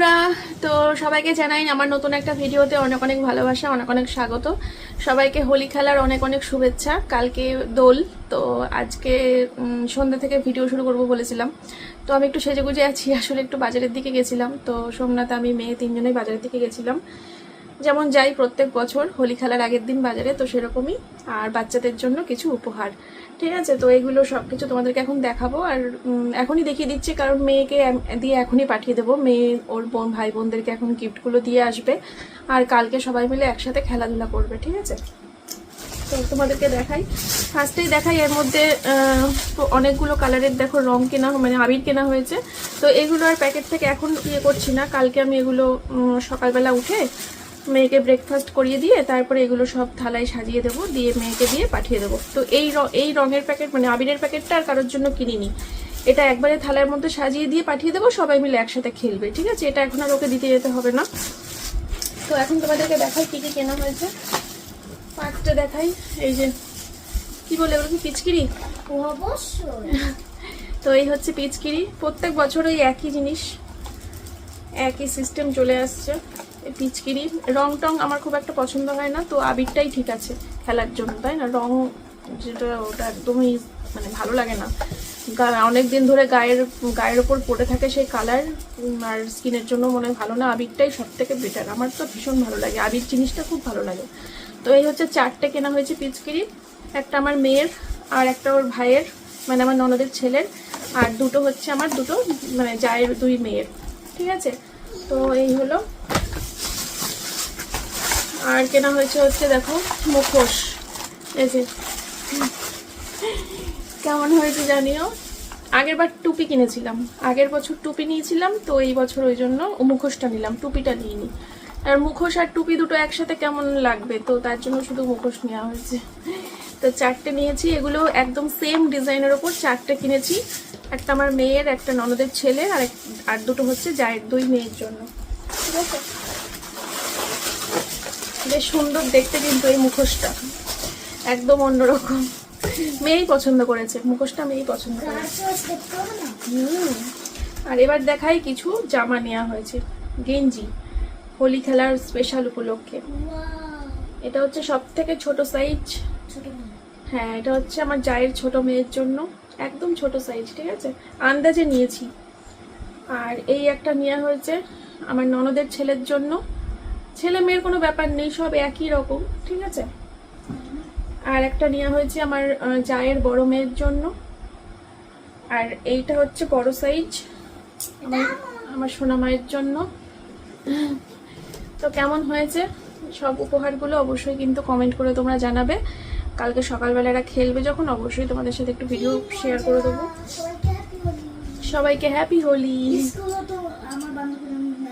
বন্ধুরা, তো সবাইকে জানাই আমার নতুন একটা ভিডিওতে অনেক অনেক ভালোবাসা, অনেক অনেক স্বাগত। সবাইকে হোলি খেলার অনেক অনেক শুভেচ্ছা। কালকে দোল, তো আজকে সন্ধ্যা থেকে ভিডিও শুরু করব বলেছিলাম। তো আমি একটু সেজেগুজে আছি, আসলে একটু বাজারের দিকে গেছিলাম। তো সোমনাথ, আমি, মেয়ে তিনজনেই বাজারের দিকে গেছিলাম, যেমন যাই প্রত্যেক বছর হোলি খেলার আগের দিন বাজারে, তো সেরকমই। আর বাচ্চাদের জন্য কিছু উপহার, ঠিক আছে। তো এইগুলো সব কিছু তোমাদেরকে এখন দেখাবো, আর এখনই দেখিয়ে দিচ্ছি, কারণ মেয়েকে দিয়ে এখনই পাঠিয়ে দেবো। মেয়ে ওর বোন ভাই বোনদেরকে এখন গিফটগুলো দিয়ে আসবে, আর কালকে সবাই মিলে একসাথে খেলাধুলা করবে, ঠিক আছে। তো তোমাদেরকে দেখাই, ফার্স্টেই দেখাই। এর মধ্যে অনেকগুলো কালারের দেখো রং কেনা, মানে আবির কেনা হয়েছে। তো এগুলো আর প্যাকেট থেকে এখন ইয়ে করছি না, কালকে আমি এগুলো সকালবেলা উঠে মেয়েকে ব্রেকফাস্ট করিয়ে দিয়ে তারপরে এগুলো সব থালায় সাজিয়ে দেবো, দিয়ে মেয়েকে দিয়ে পাঠিয়ে দেবো। তো এই রঙের প্যাকেট, মানে আবিরের প্যাকেটটা আর কারোর জন্য কিনিনি। এটা একবারে থালার মধ্যে সাজিয়ে দিয়ে পাঠিয়ে দেবো, সবাই মিলে একসাথে খেলবে, ঠিক আছে। এটা এখন আর ওকে দিতে যেতে হবে না। তো এখন তোমাদেরকে দেখাই কী কী কেনা হয়েছে। ফার্স্টে দেখাই, এই যে কি বলে ওগুলো, কি পিচকিরি? অবশ্যই। তো এই হচ্ছে পিচকিরি। প্রত্যেক বছর ওই একই জিনিস, একই সিস্টেম চলে আসছে। পিচকিরি রং টং আমার খুব একটা পছন্দ হয় না, তো আবিরটাই ঠিক আছে খেলার জন্য, তাই না? রং যেটা, ওটা একদমই মানে ভালো লাগে না। অনেক দিন ধরে গায়ের ওপর পড়ে থাকে সেই কালার, আর স্কিনের জন্য মনে হয় ভালো না। আবিরটাই সব থেকে বেটার, আমার তো ভীষণ ভালো লাগে, আবির জিনিসটা খুব ভালো লাগে। তো এই হচ্ছে 4টে কেনা হয়েছে পিচকিরি, একটা আমার মেয়ের, আর একটা ওর ভাইয়ের, মানে আমার ননদের ছেলের, আর দুটো হচ্ছে আমার দুটো মানে জায়ের 2 মেয়ের, ঠিক আছে। তো এই হলো। আর কেনা হয়েছে হচ্ছে দেখো মুখোশ, এই যে কেমন হয়েছে জানিও। আগের বার টুপি কিনেছিলাম, আগের বছর টুপি নিয়েছিলাম, তো এই বছর ওই জন্য মুখোশটা নিলাম, টুপিটা নিইনি। আর মুখোশ আর টুপি দুটো একসাথে কেমন লাগবে, তো তার জন্য শুধু মুখোশ নেওয়া হয়েছে। তো 4টে নিয়েছি, এগুলো একদম সেম ডিজাইনের ওপর 4টে কিনেছি। একটা আমার মেয়ের, একটা ননদের ছেলের, আর দুটো হচ্ছে জায়ের 2 মেয়ের জন্য, ঠিক আছে। বেশ সুন্দর দেখতে কিন্তু এই মুখোশটা, একদম অন্যরকম। মেয়েই পছন্দ করেছে মুখোশটা, মেয়েই পছন্দ করেছে। আর এবার দেখাই কিছু জামা নেওয়া হয়েছে, গেঞ্জি, হোলি খেলার স্পেশাল উপলক্ষে। এটা হচ্ছে সব থেকে ছোট সাইজ, হ্যাঁ এটা হচ্ছে আমার জায়ের ছোট মেয়ের জন্য, একদম ছোট সাইজ, ঠিক আছে, আন্দাজে নিয়েছি। আর এই একটা নেওয়া হয়েছে আমার ননদের ছেলের জন্য, ছেলে মেয়ের কোনো ব্যাপার নেই, সব একই রকম, ঠিক আছে। আর একটা নেওয়া হয়েছে আমার জায়ের বড় মেয়ের জন্য, আর এইটা হচ্ছে বড় সাইজ আমার সোনা মায়ের জন্য। তো কেমন হয়েছে সব উপহারগুলো অবশ্যই কিন্তু কমেন্ট করে তোমরা জানাবে। কালকে সকালবেলা এরা খেলবে যখন, অবশ্যই তোমাদের সাথে একটু ভিডিও শেয়ার করে দেবো। সবাইকে হ্যাপি হোলি।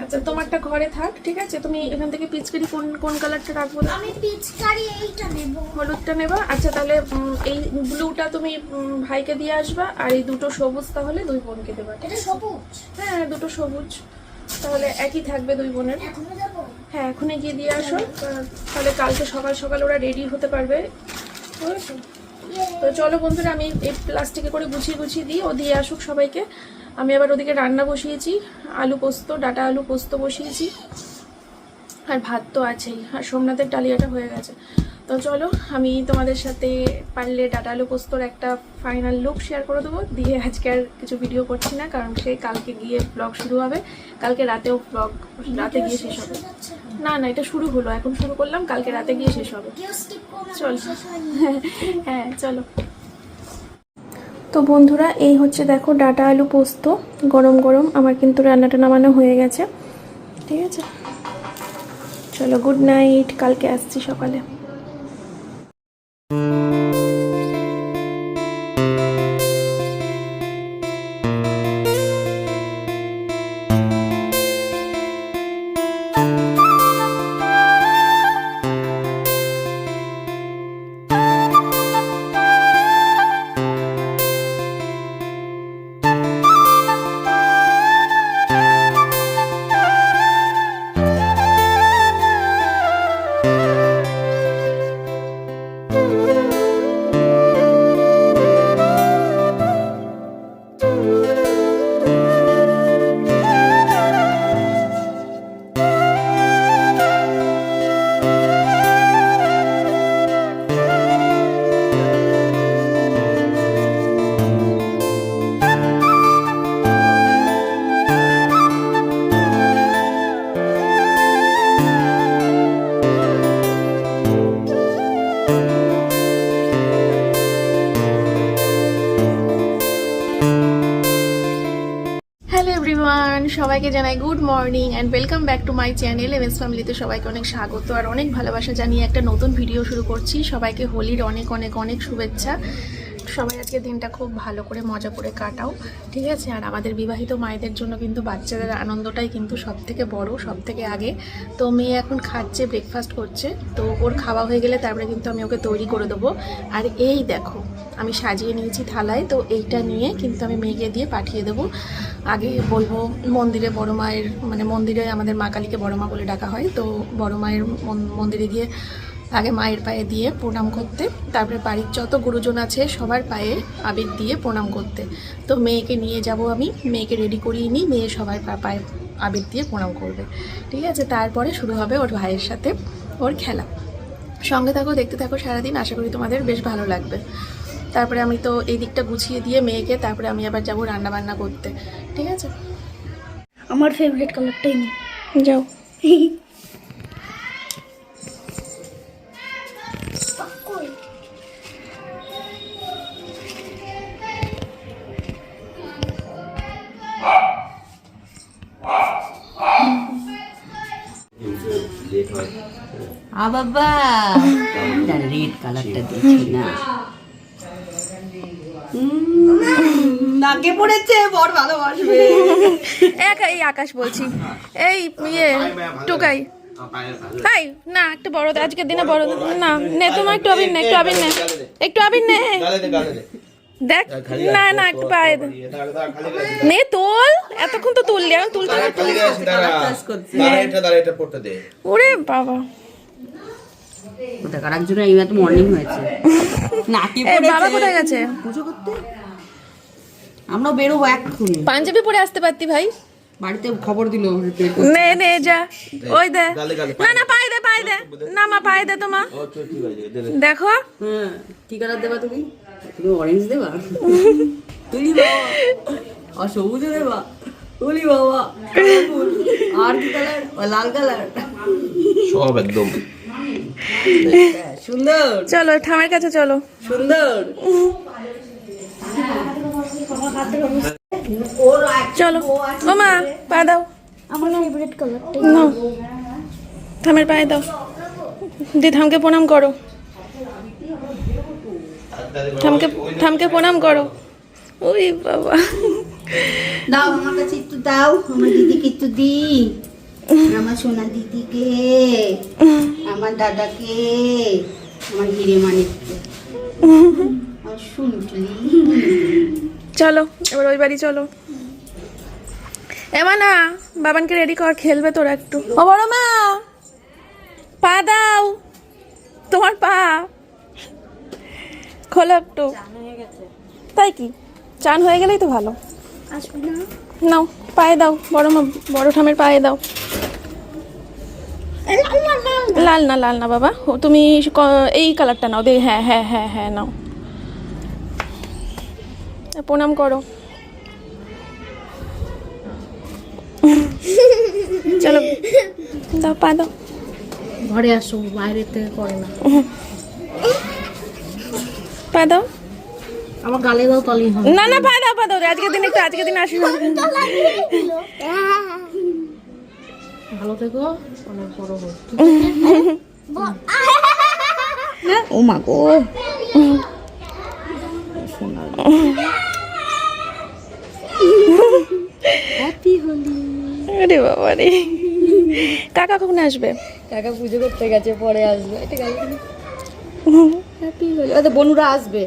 আচ্ছা তোমারটা ঘরে থাক, ঠিক আছে। তুমি এখান থেকে পিচকারি কোন কালারটা রাখবো? আমি পিচকারি এইটা নেব, হলুদটা নেবা? আচ্ছা তাহলে এই ব্লুটা তুমি ভাইকে দিয়ে আসবা, আর এই দুটো সবুজ তাহলে 2 বোনকে দেবা, ঠিক আছে। সবুজ, হ্যাঁ দুটো সবুজ, তাহলে একই থাকবে 2 বোনের। এখনই যাব? হ্যাঁ এখনই গিয়ে দিয়ে আসো, তাহলে কালকে সকাল সকাল ওরা রেডি হতে পারবে, বুঝেছো। তো চলো বন্ধুরা, আমি এই প্লাস্টিকে করে গুছিয়ে দিই, ও দিয়ে আসুক সবাইকে। আমি আবার ওদিকে রান্না বসিয়েছি, আলু পোস্ত, ডাটা আলু পোস্ত বসিয়েছি, আর ভাত তো আছেই, আর সোমনাথের ডালিয়াটা হয়ে গেছে। তো চলো আমি তোমাদের সাথে পারলে ডাটা আলু পোস্তর একটা ফাইনাল লুক শেয়ার করে দেবো, দিয়ে আজকে আর কিছু ভিডিও করছি না, কারণ সেই কালকে গিয়ে ব্লগ শুরু হবে, কালকে রাতেও ব্লগ রাতে গিয়ে শেষ হবে। না না এটা শুরু হলো, এখন শুরু করলাম, কালকে রাতে গিয়ে শেষ হবে। চলো হ্যাঁ চলো। তো বন্ধুরা এই হচ্ছে দেখো ডাটা আলু পোস্ত, গরম গরম আমার কিন্তু রান্নাটা নামানো হয়ে গেছে, ঠিক আছে। চলো গুড নাইট, কালকে আসছি সকালে। সবাইকে জানাই good morning and welcome back to my channel MS ফ্যামিলিতে সবাইকে অনেক স্বাগত আর অনেক ভালোবাসা জানিয়ে একটা নতুন ভিডিও শুরু করছি। সবাইকে হোলির অনেক অনেক অনেক শুভেচ্ছা। সবাই আজকে দিনটা খুব ভালো করে মজা করে কাটাও, ঠিক আছে? আর আমাদের বিবাহিত মায়েদের জন্য কিন্তু বাচ্চাদের আনন্দটাই কিন্তু সব থেকে বড়, সব থেকে আগে। তো মেয়ে এখন খাচ্ছে, ব্রেকফাস্ট করছে, তো ওর খাওয়া হয়ে গেলে তারপরে কিন্তু আমি ওকে তৈরি করে দেবো। আর এই দেখো আমি সাজিয়ে নিয়েছি থালায়, তো এইটা নিয়ে কিন্তু আমি মেয়েকে দিয়ে পাঠিয়ে দেবো। আগে বলবো মন্দিরে বড় মায়ের, মানে মন্দিরে আমাদের মা কালীকে বড় মা বলে ডাকা হয়, তো বড় মায়ের মন্দিরে গিয়ে আগে মায়ের পায়ে দিয়ে প্রণাম করতে, তারপরে বাড়ির যত গুরুজন আছে সবার পায়ে আবির দিয়ে প্রণাম করতে। তো মেয়েকে নিয়ে যাব, আমি মেয়েকে রেডি করিয়ে নিই, মেয়ে সবার পায়ে আবির দিয়ে প্রণাম করবে, ঠিক আছে? তারপরে শুরু হবে ওর ভাইয়ের সাথে ওর খেলা। সঙ্গে থাকো, দেখতে থাকো সারাদিন, আশা করি তোমাদের বেশ ভালো লাগবে। তারপরে আমি তো এই দিকটা গুছিয়ে দিয়ে মেয়েকে তারপরে আমি আবার যাবো রান্না বান্না করতে, ঠিক আছে? আমার ফেভারিট কালারটাই নেই। যাও। বাবা রেড কালারটা দিচ্ছি না, নাকে পড়েছে, বড় ভালোবাসবে। এই আকাশ বলছি, এই ইয়ে টুকাই, তাই না? একটু বড় দে, আজকের দিনে বড় না নে, তোমার একটু আবির নে, একটু আবির নে, একটু আবির নে, দেখ না না একটু পায়ে দে নে, তোল, এতক্ষণ তো তুললি, আমি তুলতে ওরে বাবা। ওটা কারার জন্য এই তো মর্নিং হয়েছে, নাকি বাবা কোথায় গেছে? পুজো করতে। আমরা বেরোবো এক্ষুনি। পাঞ্জাবি পরে আসতে পারতি ভাই, বাড়িতে খবর দিল। নে নে যা, ওই দে, না না পায়ে দে, পায়ে দে, না মা পায়ে দে, তোমা দেখো। হ্যাঁ, কি কালার দেবা তুমি? তুমি অরেঞ্জ দেবা? তুলি বাবা, আর সবুজ দেবা? তুলি বাবা, আর কি কালার? লাল কালার, সব একদম সুন্দর। চলো ঠামের কাছে চলো, সুন্দর। চলো ও মা পা দাও, আমার ফেভারিট কালারটাই নাও থামের পায়ে দাও, দি থামকে প্রণাম করো, থামকে থামকে প্রণাম করো। ওই বাবা, দাও আমার কাছে একটু দাও, আমার দিদিকে একটু দি, আমার সোনা দিদিকে, আমার দাদাকে, আমার হিরে মানিককে, আমার শুনটুলি। চলো এবার ওই বাড়ি চলো। এমা না, বাবানকে রেডি কর, খেলবে তোরা একটু। ও বড় মা পা দাও, তোমার পা খোলো একটু। তাই কি, চান হয়ে গেলেই তো ভালো। আসবে না? নাও পায়ে দাও, বড় মা, বড় ঠামের পায়ে দাও। লাল না, লাল না বাবা, তুমি এই কালারটা নাও দে। হ্যাঁ হ্যাঁ হ্যাঁ হ্যাঁ নাও, প্রণাম করো। চলো দাও, পা দাও। ঘরে আসো, বাইরে থেকে করে না। পা দাও। আমার গালে দাও, তলি হবে। না না পা দাও, পা দাও, আজকের দিন একটু, আজকের দিন আসি। ভালো থেকো, অনেক বড় হোক। ও মা গো, হ্যাপি হোলি। আরে বাবা রে, কাকা কখন আসবে? কাকা পুজো করতে গেছে, পরে আসবে। এটা গেল হ্যাপি হোলি। ওদের বনুরা আসবে,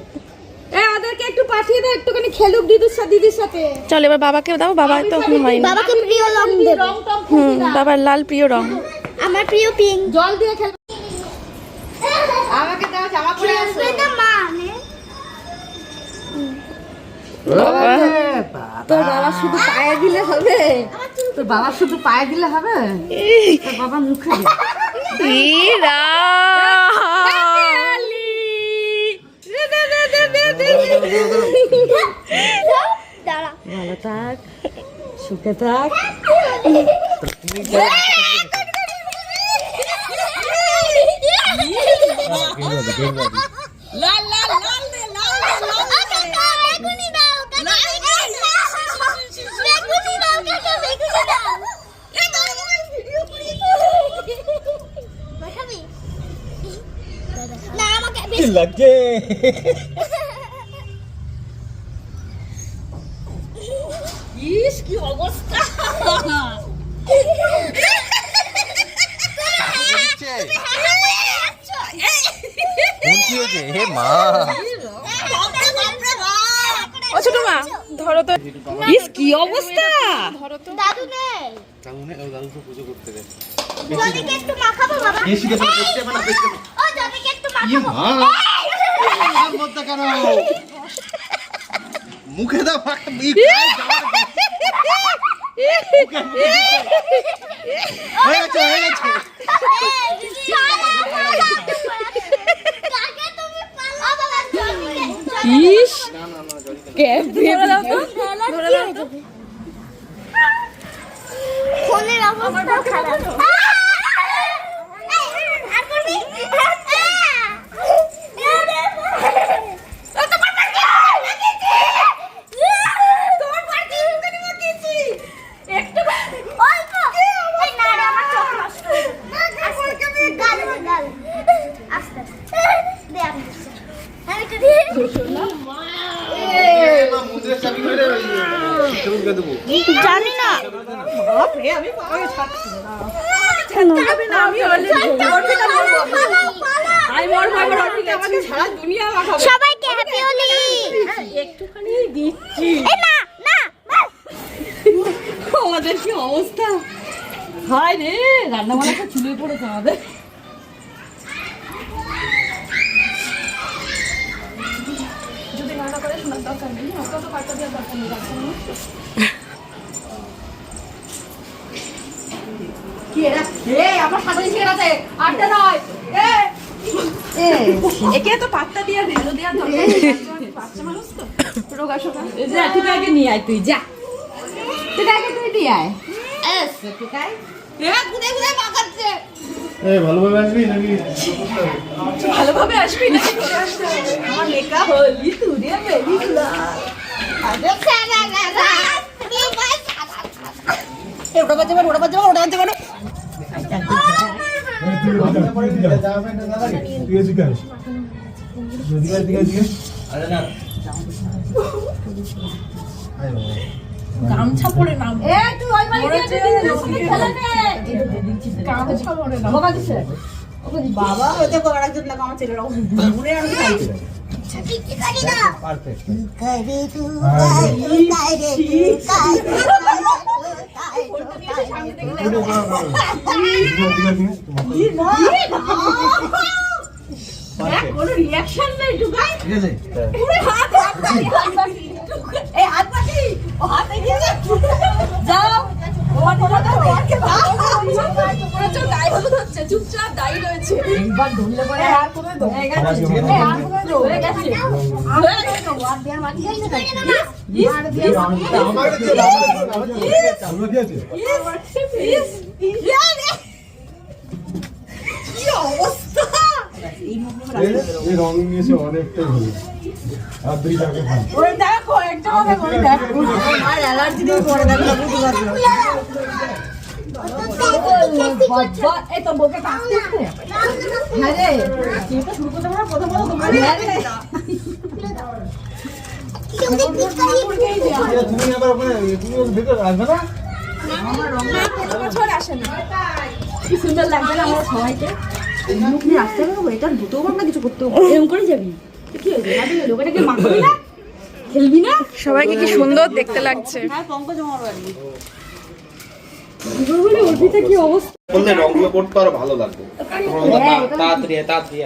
ওদেরকে একটু পাঠিয়ে দাও, একটুখানি খেলুক দিদির সাথে। চল এবার বাবাকে দাও, বাবা তো এখন হয়নি। বাবাকে প্রিয় রং দেব। বাবার লাল প্রিয় রং। আমার প্রিয় পিঙ্ক। জল দিয়ে খেল। আমাকে দাও, জামা পরে আসো। এটা মা নে। তোর বাবা শুধু পায়ে দিলে হবে? তোর বাবা শুধু পায়ে দিলে হবে? তোর বাবা মুখে দে। দাঁড়া। ভালো থাক, সুখে থাক। লাল লাল লাল দে, লাল দে, লাল দে। বেগুনি দাও, বেগুনি দাও, বেগুনি দাও। লাগছে। ইস কি অবস্থা! কোন কি হয়েছে? হে মা, ও ছোট মা ধরো তো, ইস কি অবস্থা! ধরো তো। দাদু নেই দাদু তো পুজো করতে গেছে। দাদিকে একটু মাখাবো বাবা বেশি দেবে না, বেশি দেবে না, বেশি দেবে না। ও দাদিকে একটু ইয়ে মাখাবো মা, আর মধ্যে কেন? মুখে দাও, ই খায়, যাওয়ার আগে। মুখে দিতে। হয়ে গেছে, হয়ে গেছে। কাকে তুমি পালা বাবা ইস ধরে দাও তো, ধরে দাও তো। ফোনের অবস্থা খারাপ আর করবি মা, মুদ্রের চাবি করে দেবে। কেমন করে দেবো? জানি না সবাইকে হ্যাপি হোলি একটুখানি দিচ্ছি। এই না না আমাদের কি অবস্থা! হায় রে, রান্না বান্না তো চুলে পড়েছে আমাদের। যদি রান্না করে শোনার দরকার নেই, অত তো পাল্টা দেওয়ার দরকার নেই, রাখো না। কি এরা? আমার সাথে এসে গেছে, আটটা নয়। একে তো পাত্তা দিয়ে রেলো দেওয়ার দরকার নেই, বাচ্চা মানুষ তো রোগা শোকা। যা, ঠিক আগে নিয়ে আয় তুই, যা। ঠিক আগে তুই দিয়ে আয়। ঠিক আছে। ঘুরে ঘুরে মাখাচ্ছে। ভালোভাবে আসবি নাকি? ভালোভাবে আসবি না ঘুরে আসতে হবে। আমার লেখা হলি তুই বেরিলা। ওটা বাজে ওটা বাজে ওটা বাজে মানে তুই জিজ্ঞাস জিজ্ঞাস গামছা পরে নাম। তুই ওই বাড়ি গামছা পরে নাম। বাবা দিছে। বাবা ওতে কর একজন লাগা আমার ছেলের মনে আর খাইছে। পারফেক্ট কোনো রিঅ্যাকশন নেই ঢুকাই। ঠিক আছে পুরো হাত এই হাত পাটি ও হাত এগিয়ে যাও। গায়ে হলুদ হচ্ছে, চুপচাপ দাঁড়িয়ে রয়েছে। একবার ধরলে পরে আর কোনো হয়ে গেছে। আর কোনো হয়ে গেছে। আর দেয়ার বাকি আছে নাকি? আর দেয়ার বাকি আছে। কি অবস্থা! এই রং নিয়েছে অনেকটাই হলো আর দুই টাকা খান ওই দেখো একটা কথা বলি দেখো আর অ্যালার্জি দিয়ে পড়ে দেখো বুঝতে পারছো বাবা এই তো বকে কাটতে হ্যাঁ রে তুই তো শুরু করতে পারো প্রথম তোমার হ্যাঁ রে তুমি আবার ওখানে তুমি ভেতরে আসবে না আমার রং বছর আসে না কি সুন্দর লাগবে না আমরা সবাইকে মুখ নিয়ে আসতে হবে এটা দুটো বার না কিছু করতে হবে এরকম করে যাবি কি হয়েছে যাবি লোকটাকে মাখবি না খেলবি না সবাইকে কি সুন্দর দেখতে লাগছে। হ্যাঁ পঙ্কজ আমার বাড়ি বলে অর্পিতা কি অবস্থা বললে রংগুলো করতে আরো ভালো লাগবে। তাড়াতাড়ি তাড়াতাড়ি।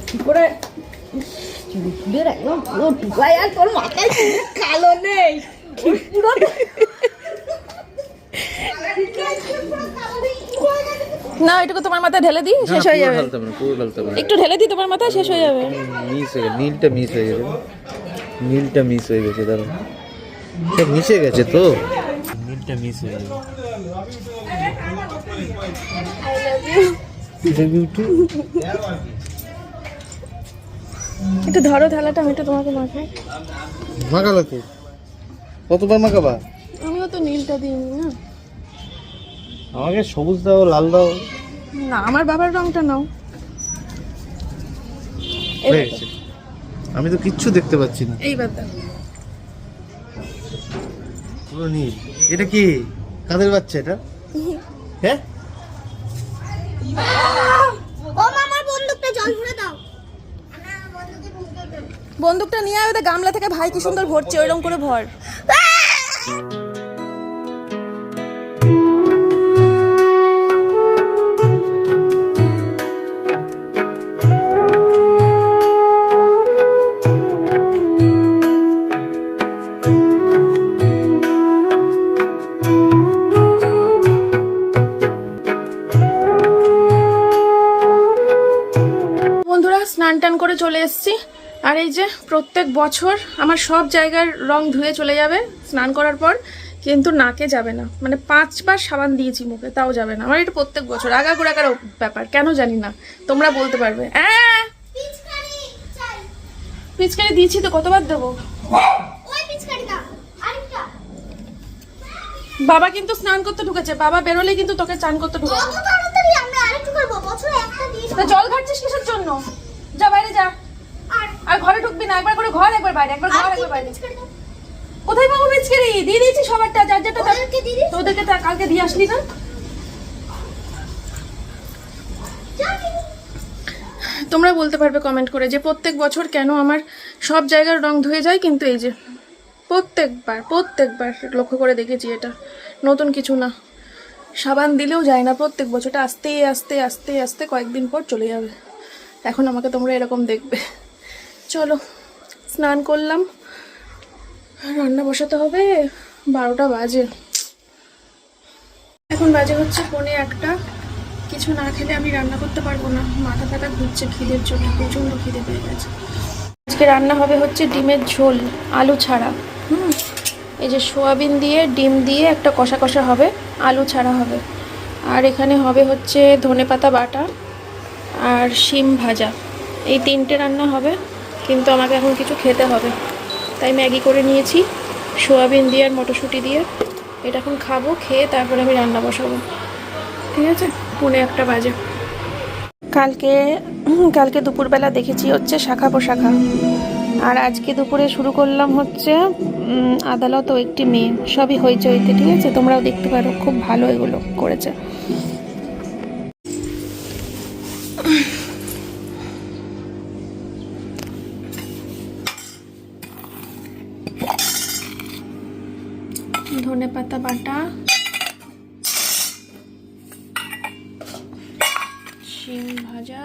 কি করে চুলের একদম পুরো টুকাই আর তোর মাথায় কালো নেই পুরো না এটুকু তোমার মাথায় ঢেলে দিই, শেষ হয়ে যাবে। পুরো ঢালতে হবে। একটু ঢেলে দিই তোমার মাথায়, শেষ হয়ে যাবে। মিস হয়ে গেছে, নীলটা মিস হয়ে গেছে। নীলটা মিস হয়ে গেছে, দাঁড়াও। এটা মিশে গেছে তো। নীলটা মিস হয়ে গেছে। একটু ধরো থালাটা, আমি একটু তোমাকে মাখাই। মাখালো তো। কতবার মাখাবা? আমিও তো নীলটা দিইনি না। আমাকে সবুজ দাও, লাল দাও। না আমার বাবার রংটা নাও। হয়ে গেছে। আমি তো কিচ্ছু দেখতে পাচ্ছি না, এইবার দেখো। পুরো নীল। এটা কি কাদের বাচ্চা এটা? হ্যাঁ ও মামার বন্দুকটা জল ভরে দাও। বন্দুকটা নিয়ে আয়, ওদের গামলা থেকে ভাই কি সুন্দর ভরছে, ওইরকম করে ভর। বন্ধুরা স্নান টান করে চলে এসেছি, আর এই যে প্রত্যেক বছর আমার সব জায়গার রং ধুয়ে চলে যাবে স্নান করার পর, কিন্তু নাকে যাবে না। মানে 5 বার সাবান দিয়েছি মুখে, তাও যাবে না। আমার এটা প্রত্যেক বছর আগাগোড়াকার ব্যাপার, কেন জানি না, তোমরা বলতে পারবে। পিচকারি দিয়েছি তো, কতবার দেবো? ওই পিচকারিটা আরেকটা। বাবা কিন্তু স্নান করতে ঢুকেছে, বাবা বেরোলে কিন্তু তোকে চান করতে ঢুকেছে। কত তাড়াতাড়ি আমরা আরেকটু করব, বছরে একটা দিয়ে। তা জল ঘাটছিস কিসের জন্য? যা বাইরে যা, আর ঘরে ঢুকবি না। একবার করে ঘর, একবার বাইরে, একবার ঘর, একবার বাইরে। কোথায় পাবো পিচকারি? দিয়ে দিয়েছি সবারটা, যার যেটা ওদেরকে দিয়ে দিস। তোদেরকে তা কালকে দিয়ে আসলি না? তোমরা বলতে পারবে কমেন্ট করে যে প্রত্যেক বছর কেন আমার সব জায়গার রং ধুয়ে যায়, কিন্তু এই যে প্রত্যেকবার লক্ষ্য করে দেখেছি, এটা নতুন কিছু না। সাবান দিলেও যায় না, প্রত্যেক বছরটা আস্তে আস্তে আস্তে আস্তে কয়েকদিন পর চলে যাবে। এখন আমাকে তোমরা এরকম দেখবে। চলো স্নান করলাম, রান্না বসাতে হবে। 12টা বাজে, এখন বাজে হচ্ছে 1:45। কিছু না খেলে আমি রান্না করতে পারবো না, মাথা ব্যথা ঘুরছে খিদের জন্য, প্রচণ্ড খিদে পেয়ে গেছে। আজকে রান্না হবে হচ্ছে ডিমের ঝোল, আলু ছাড়া। এই যে সোয়াবিন দিয়ে ডিম দিয়ে একটা কষা কষা হবে, আলু ছাড়া হবে। আর এখানে হবে হচ্ছে ধনেপাতা বাটা আর শিম ভাজা। এই 3টে রান্না হবে, কিন্তু আমাকে এখন কিছু খেতে হবে, তাই ম্যাগি করে নিয়েছি সোয়াবিন দিয়ে আর মটরশুঁটি দিয়ে। এটা এখন খাবো, খেয়ে তারপরে আমি রান্না বসাবো। ঠিক আছে, 1:45 বাজে। কালকে দুপুরবেলা দেখেছি হচ্ছে শাখা পোশাখা, আর আজকে দুপুরে শুরু করলাম হচ্ছে আদালত ও একটি মেয়ে। সবই হইচইতে, ঠিক আছে, তোমরাও দেখতে পারো, খুব ভালো এগুলো করেছে। ধনেপাতা বাটা, শিম ভাজা,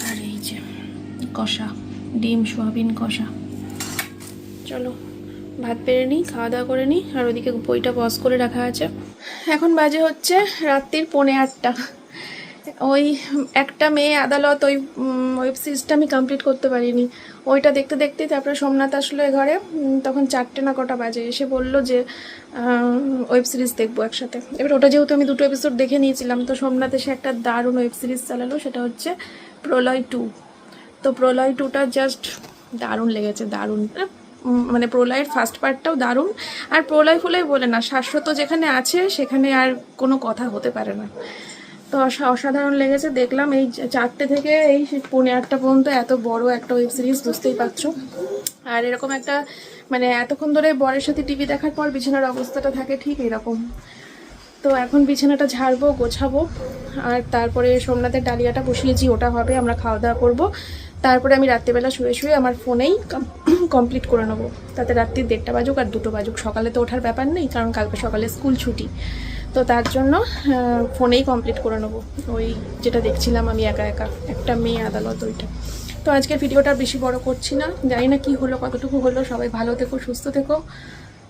আর এই যে কষা, ডিম সোয়াবিন কষা। চলো ভাত পেরে নিই, খাওয়া দাওয়া করে নিই, আর ওদিকে বইটা পজ করে রাখা আছে। এখন বাজে হচ্ছে রাত্রির 8:45। ওই একটা মেয়ে আদালত, ওই ওয়েব সিরিজটা আমি কমপ্লিট করতে পারিনি। ওইটা দেখতে দেখতেই তারপরে সোমনাথ আসলো ঘরে, তখন 4টে না কটা বাজে। এসে বললো যে ওয়েব সিরিজ দেখবো একসাথে। এবার ওটা যেহেতু আমি 2টো এপিসোড দেখে নিয়েছিলাম, তো সোমনাথ এসে একটা দারুণ ওয়েব সিরিজ চালালো, সেটা হচ্ছে প্রলয় 2। তো প্রলয় 2টা জাস্ট দারুণ লেগেছে, দারুণ। মানে প্রলয়ের ফার্স্ট পার্টটাও দারুণ, আর প্রলয় ফুলয় বলে না, শাশ্বত যেখানে আছে সেখানে আর কোনো কথা হতে পারে না। তো অসাধারণ লেগেছে, দেখলাম। এই 4টে থেকে এই 8:30 পর্যন্ত এত বড় একটা ওয়েব সিরিজ, বুঝতেই পারছো। আর এরকম একটা মানে এতক্ষণ ধরে বরের সাথে টিভি দেখার পর বিছানার অবস্থাটা থাকে ঠিক এরকম। তো এখন বিছানাটা ঝাড়বো, গোছাবো, আর তারপরে সোমনাথের ডালিয়াটা বসিয়েছি, ওটা হবে, আমরা খাওয়া দাওয়া করবো। তারপরে আমি রাত্রিবেলা শুয়ে শুয়ে আমার ফোনেই কমপ্লিট করে নেবো, তাতে রাত্রি 1:30 বাজুক আর 2টো বাজুক, সকালে তো ওঠার ব্যাপার নেই, কারণ কালকে সকালে স্কুল ছুটি। তো তার জন্য ফোনেই কমপ্লিট করে নেবো, ওই যেটা দেখছিলাম আমি একা একা, একটা মেয়ে আদালত, ওইটা। তো আজকের ভিডিওটা বেশি বড় করছি না, জানি না কি হলো, কতটুকু হলো। সবাই ভালো থেকো, সুস্থ থেকো,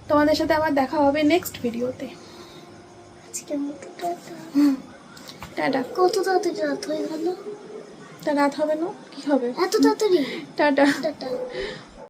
তোমাদের সাথে আবার দেখা হবে নেক্সট ভিডিওতে। আজকের মতো টাটা। টাটা। কত তাড়াতাড়ি রাত হয়ে গেল? তা রাত হবে না, কি হবে? এত তাড়াতাড়ি? টাটা। টাটা।